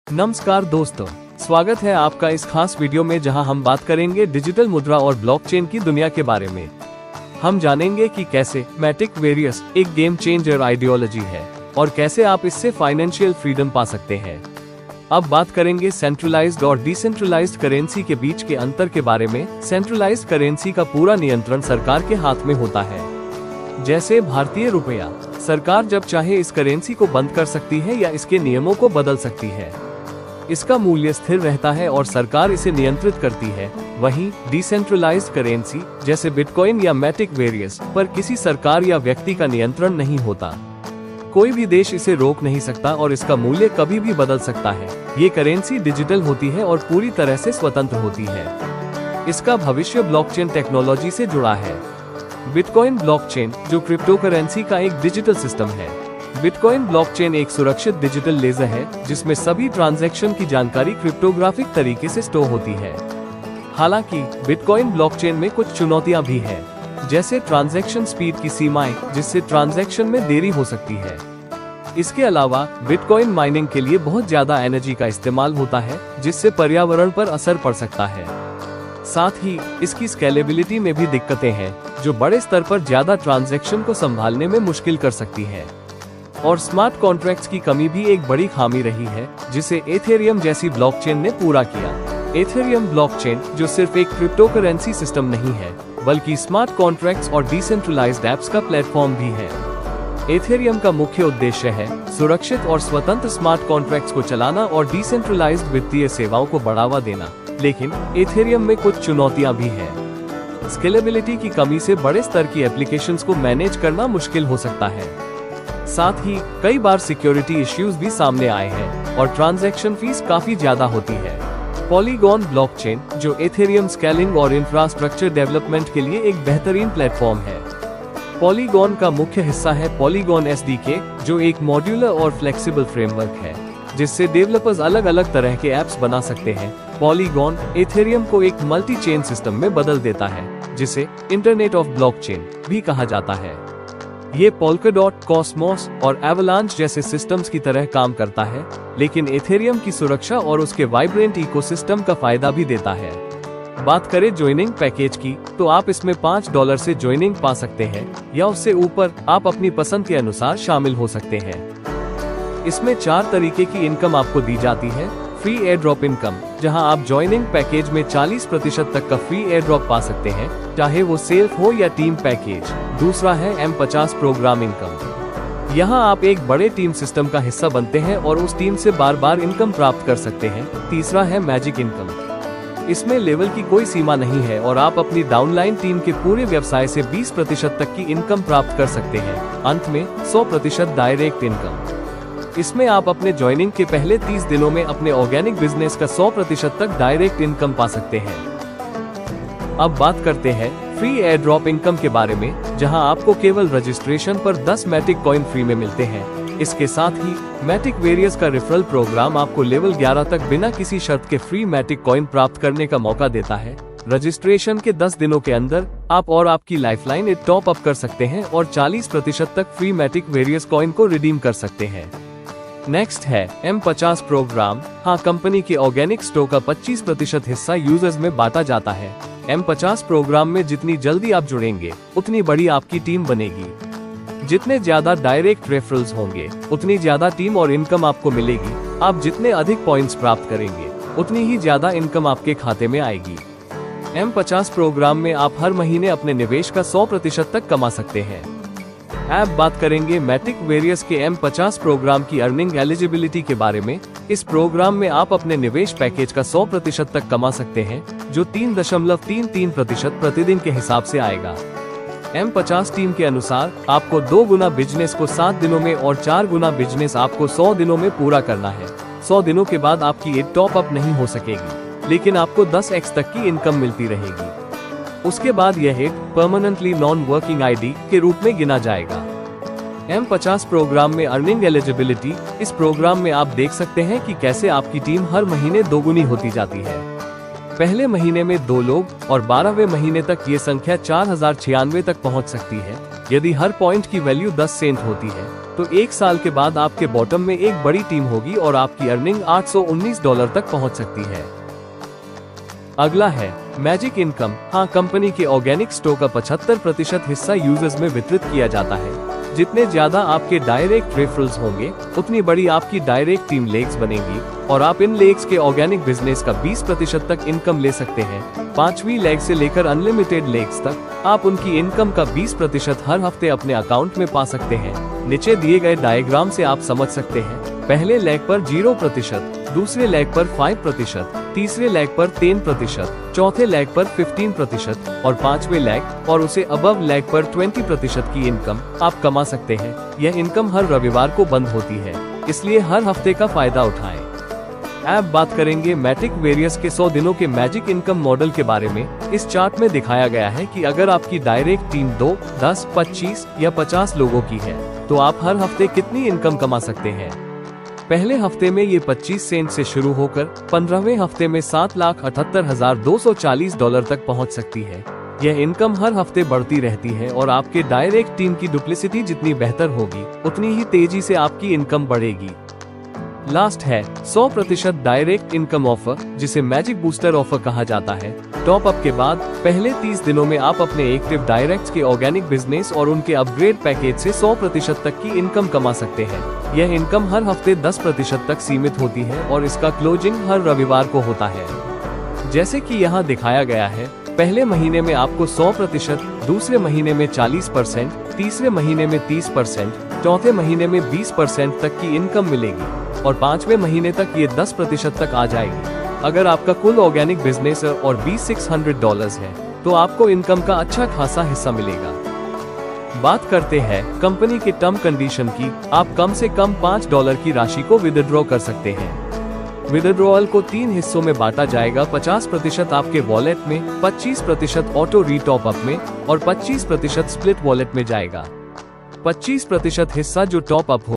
नमस्कार दोस्तों, स्वागत है आपका इस खास वीडियो में जहां हम बात करेंगे डिजिटल मुद्रा और ब्लॉकचेन की दुनिया के बारे में। हम जानेंगे कि कैसे मैटिक वेरियस एक गेम चेंजर आइडियोलॉजी है और कैसे आप इससे फाइनेंशियल फ्रीडम पा सकते हैं। अब बात करेंगे सेंट्रलाइज्ड और डिसेंट्रलाइज्ड करेंसी के बीच के अंतर के बारे में। सेंट्रलाइज्ड करेंसी का पूरा नियंत्रण सरकार के हाथ में होता है। जैसे भारतीय रुपया, सरकार जब चाहे इस करेंसी को बंद कर सकती है या इसके नियमों को बदल सकती है। इसका मूल्य स्थिर रहता है और सरकार इसे नियंत्रित करती है। वहीं डिसेंट्रलाइज्ड करेंसी जैसे बिटकॉइन या मैटिक वेरियस पर किसी सरकार या व्यक्ति का नियंत्रण नहीं होता। कोई भी देश इसे रोक नहीं सकता और इसका मूल्य कभी भी बदल सकता है। ये करेंसी डिजिटल होती है और पूरी तरह से स्वतंत्र होती है। इसका भविष्य ब्लॉकचेन टेक्नोलॉजी से जुड़ा है। बिटकॉइन ब्लॉकचेन, जो क्रिप्टो करेंसी का एक डिजिटल सिस्टम है। बिटकॉइन ब्लॉकचेन एक सुरक्षित डिजिटल लेजर है जिसमें सभी ट्रांजैक्शन की जानकारी क्रिप्टोग्राफिक तरीके से स्टोर होती है। हालांकि बिटकॉइन ब्लॉकचेन में कुछ चुनौतियां भी हैं, जैसे ट्रांजैक्शन स्पीड की सीमाएं, जिससे ट्रांजैक्शन में देरी हो सकती है। इसके अलावा बिटकॉइन माइनिंग के लिए बहुत ज्यादा एनर्जी का इस्तेमाल होता है, जिससे पर्यावरण पर असर पड़ सकता है। साथ ही इसकी स्केलेबिलिटी में भी दिक्कतें हैं, जो बड़े स्तर पर ज्यादा ट्रांजैक्शन को संभालने में मुश्किल कर सकती है। और स्मार्ट कॉन्ट्रैक्ट्स की कमी भी एक बड़ी खामी रही है, जिसे एथेरियम जैसी ब्लॉकचेन ने पूरा किया। एथेरियम ब्लॉकचेन, जो सिर्फ एक क्रिप्टो करेंसी सिस्टम नहीं है, बल्कि स्मार्ट कॉन्ट्रैक्ट्स और डिसेंट्रलाइज्ड एप्स का प्लेटफॉर्म भी है। एथेरियम का मुख्य उद्देश्य है सुरक्षित और स्वतंत्र स्मार्ट कॉन्ट्रैक्ट्स को चलाना और डिसेंट्रलाइज्ड वित्तीय सेवाओं को बढ़ावा देना। लेकिन एथेरियम में कुछ चुनौतियां भी हैं। स्केलेबिलिटी की कमी से बड़े स्तर की एप्लीकेशंस को मैनेज करना मुश्किल हो सकता है। साथ ही कई बार सिक्योरिटी इश्यूज भी सामने आए हैं और ट्रांजैक्शन फीस काफी ज्यादा होती है। पॉलीगॉन ब्लॉकचेन, जो एथेरियम स्केलिंग और इंफ्रास्ट्रक्चर डेवलपमेंट के लिए एक बेहतरीन प्लेटफॉर्म है। पॉलीगॉन का मुख्य हिस्सा है पॉलीगॉन SDK, जो एक मॉड्यूलर और फ्लेक्सिबल फ्रेमवर्क है, जिससे डेवलपर्स अलग अलग तरह के एप्स बना सकते हैं। पॉलीगॉन एथेरियम को एक मल्टी चेन सिस्टम में बदल देता है, जिसे इंटरनेट ऑफ ब्लॉकचेन भी कहा जाता है। ये पोल्काडॉट, कॉस्मोस और एवलांच जैसे सिस्टम्स की तरह काम करता है, लेकिन एथेरियम की सुरक्षा और उसके वाइब्रेंट इकोसिस्टम का फायदा भी देता है। बात करें ज्वाइनिंग पैकेज की, तो आप इसमें $5 से ज्वाइनिंग पा सकते हैं या उससे ऊपर आप अपनी पसंद के अनुसार शामिल हो सकते हैं। इसमें 4 तरीके की इनकम आपको दी जाती है। फ्री एयर ड्रॉप इनकम, जहां आप ज्वाइनिंग पैकेज में 40% तक का फ्री एयर ड्रॉप पा सकते हैं, चाहे वो सेल्फ हो या टीम पैकेज। दूसरा है M50 प्रोग्राम इनकम। यहां आप एक बड़े टीम सिस्टम का हिस्सा बनते हैं और उस टीम से बार बार इनकम प्राप्त कर सकते हैं। तीसरा है मैजिक इनकम। इसमें लेवल की कोई सीमा नहीं है और आप अपनी डाउनलाइन टीम के पूरे व्यवसाय से 20% तक की इनकम प्राप्त कर सकते हैं। अंत में 100% डायरेक्ट इनकम। इसमें आप अपने ज्वाइनिंग के पहले 30 दिनों में अपने ऑर्गेनिक बिजनेस का 100% तक डायरेक्ट इनकम पा सकते हैं। अब बात करते हैं फ्री एयर ड्रॉप इनकम के बारे में, जहां आपको केवल रजिस्ट्रेशन पर 10 मैटिक कॉइन फ्री में मिलते हैं। इसके साथ ही मैटिक वेरियस का रेफरल प्रोग्राम आपको लेवल 11 तक बिना किसी शर्त के फ्री मैटिक कॉइन प्राप्त करने का मौका देता है। रजिस्ट्रेशन के 10 दिनों के अंदर आप और आपकी लाइफलाइन एक टॉप अप कर सकते हैं और 40% तक फ्री मैटिक वेरियस कॉइन को रिडीम कर सकते हैं। नेक्स्ट है M50 प्रोग्राम। हाँ, कंपनी के ऑर्गेनिक स्टोर का 25% हिस्सा यूजर्स में बांटा जाता है। M50 प्रोग्राम में जितनी जल्दी आप जुड़ेंगे, उतनी बड़ी आपकी टीम बनेगी। जितने ज्यादा डायरेक्ट रेफरल्स होंगे, उतनी ज्यादा टीम और इनकम आपको मिलेगी। आप जितने अधिक पॉइंट्स प्राप्त करेंगे, उतनी ही ज्यादा इनकम आपके खाते में आएगी। M50 प्रोग्राम में आप हर महीने अपने निवेश का 100% तक कमा सकते हैं। अब बात करेंगे मैटिक वेरियस के M50 प्रोग्राम की अर्निंग एलिजिबिलिटी के बारे में। इस प्रोग्राम में आप अपने निवेश पैकेज का 100% तक कमा सकते हैं, जो 3.33% प्रतिदिन के हिसाब से आएगा। M50 टीम के अनुसार आपको 2 गुना बिजनेस को 7 दिनों में और 4 गुना बिजनेस आपको 100 दिनों में पूरा करना है। 100 दिनों के बाद आपकी एक टॉप अप नहीं हो सकेगी, लेकिन आपको 10x तक की इनकम मिलती रहेगी। उसके बाद यह एक परमानेंटली नॉन वर्किंग ID के रूप में गिना जाएगा। M50 प्रोग्राम में अर्निंग एलिजिबिलिटी। इस प्रोग्राम में आप देख सकते हैं कि कैसे आपकी टीम हर महीने दोगुनी होती जाती है। पहले महीने में 2 लोग और 12वें महीने तक ये संख्या 4096 तक पहुंच सकती है। यदि हर पॉइंट की वैल्यू 10 सेंट होती है तो 1 साल के बाद आपके बॉटम में एक बड़ी टीम होगी और आपकी अर्निंग $819 तक पहुंच सकती है। अगला है मैजिक इनकम। हाँ, कंपनी के ऑर्गेनिक स्टोर का 75% हिस्सा यूजर्स में वितरित किया जाता है। जितने ज्यादा आपके डायरेक्ट रेफरल्स होंगे उतनी बड़ी आपकी डायरेक्ट टीम लेग्स बनेगी और आप इन लेग्स के ऑर्गेनिक बिजनेस का 20% तक इनकम ले सकते हैं। 5वीं लेग से लेकर अनलिमिटेड लेग्स तक आप उनकी इनकम का 20% हर हफ्ते अपने अकाउंट में पा सकते हैं। नीचे दिए गए डायग्राम से आप समझ सकते हैं, पहले लेग पर 0%, दूसरे लेग पर 5%, तीसरे लेग पर 10%, चौथे लेग पर 15% और 5वें लेग और उसे अबव लेग पर 20% की इनकम आप कमा सकते हैं। यह इनकम हर रविवार को बंद होती है, इसलिए हर हफ्ते का फायदा उठाएं। अब बात करेंगे मैटिक वेरियस के 100 दिनों के मैजिक इनकम मॉडल के बारे में। इस चार्ट में दिखाया गया है कि अगर आपकी डायरेक्ट टीम 2, 10, 25 या 50 लोगों की है तो आप हर हफ्ते कितनी इनकम कमा सकते हैं। पहले हफ्ते में ये 25 सेंट से शुरू होकर 15वें हफ्ते में $7,78,240 तक पहुंच सकती है। यह इनकम हर हफ्ते बढ़ती रहती है और आपके डायरेक्ट टीम की डुप्लिसिटी जितनी बेहतर होगी उतनी ही तेजी से आपकी इनकम बढ़ेगी। लास्ट है 100% डायरेक्ट इनकम ऑफर, जिसे मैजिक बूस्टर ऑफर कहा जाता है। टॉप अप के बाद पहले 30 दिनों में आप अपने एक्टिव डायरेक्ट्स के ऑर्गेनिक बिजनेस और उनके अपग्रेड पैकेज से 100% तक की इनकम कमा सकते हैं। यह इनकम हर हफ्ते 10% तक सीमित होती है और इसका क्लोजिंग हर रविवार को होता है। जैसे कि यहाँ दिखाया गया है, पहले महीने में आपको 100%, दूसरे महीने में 40%, तीसरे महीने में 30%, चौथे महीने में 20% तक की इनकम मिलेगी और 5वें महीने तक ये 10% तक आ जाएगी। अगर आपका कुल ऑर्गेनिक बिजनेस और $2,600 है तो आपको इनकम का अच्छा खासा हिस्सा मिलेगा। बात करते हैं कंपनी के टर्म कंडीशन की। आप कम से कम $5 की राशि को विदड्रॉ कर सकते हैं। विदड्रॉल को 3 हिस्सों में बांटा जाएगा, 50% आपके वॉलेट में, 25% ऑटो रीटॉप अप में और 25% स्प्लिट वॉलेट में जाएगा। 25% हिस्सा जो टॉप अप